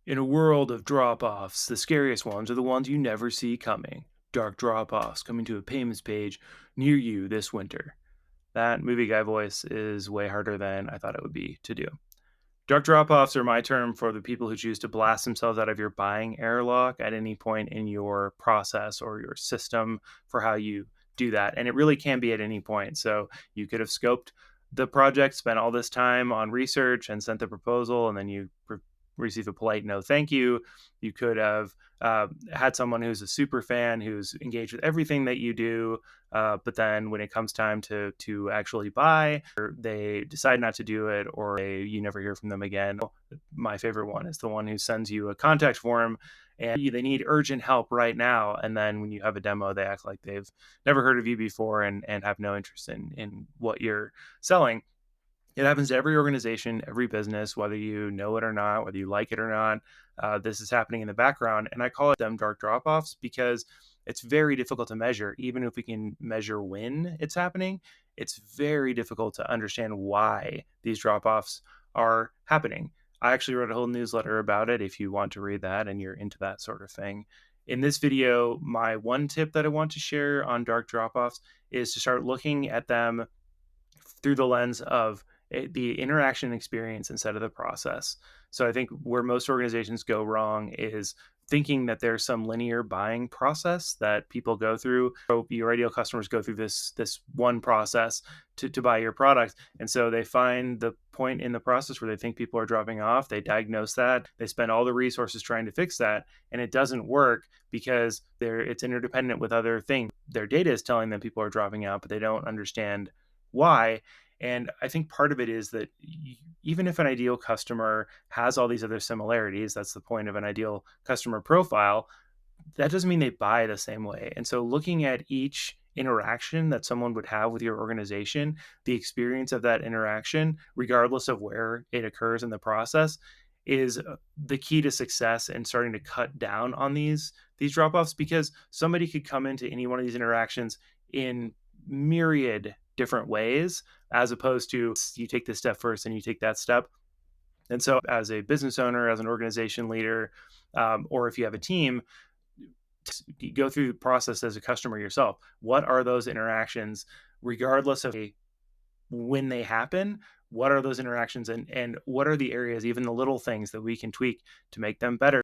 In a world of drop-offs, the scariest ones are the ones you never see coming. Dark drop-offs coming to a payments page near you this winter. That movie guy voice is way harder than I thought it would be to do. Dark drop-offs are my term for the people who choose to blast themselves out of your buying airlock at any point in your process or your system for how you do that. And it really can be at any point. So you could have scoped the project, spent all this time on research and sent the proposal, and then you receive a polite no thank you. You could have had someone who's a super fan who's engaged with everything that you do, but then when it comes time to actually buy, or they decide not to do it, or you never hear from them again. My favorite one is the one who sends you a contact form and they need urgent help right now, and then when you have a demo they act like they've never heard of you before and have no interest in what you're selling. It happens to every organization, every business, whether you know it or not, whether you like it or not. This is happening in the background, and I call it them dark drop-offs because it's very difficult to measure. Even if we can measure when it's happening, it's very difficult to understand why these drop-offs are happening. I actually wrote a whole newsletter about it if you want to read that and you're into that sort of thing. In this video, my one tip that I want to share on dark drop-offs is to start looking at them through the lens of the interaction experience instead of the process. So I think where most organizations go wrong is thinking that there's some linear buying process that people go through. So your ideal customers go through this one process to buy your product. And so they find the point in the process where they think people are dropping off. They diagnose that. They spend all the resources trying to fix that. And it doesn't work because it's interdependent with other things. Their data is telling them people are dropping out, but they don't understand why. And I think part of it is that even if an ideal customer has all these other similarities, that's the point of an ideal customer profile, that doesn't mean they buy the same way. And so looking at each interaction that someone would have with your organization, the experience of that interaction, regardless of where it occurs in the process, is the key to success and starting to cut down on these drop-offs, because somebody could come into any one of these interactions in myriad different ways, as opposed to you take this step first and you take that step. And so as a business owner, as an organization leader, or if you have a team, go through the process as a customer yourself. What are those interactions, regardless of when they happen? What are those interactions, and what are the areas, even the little things that we can tweak to make them better?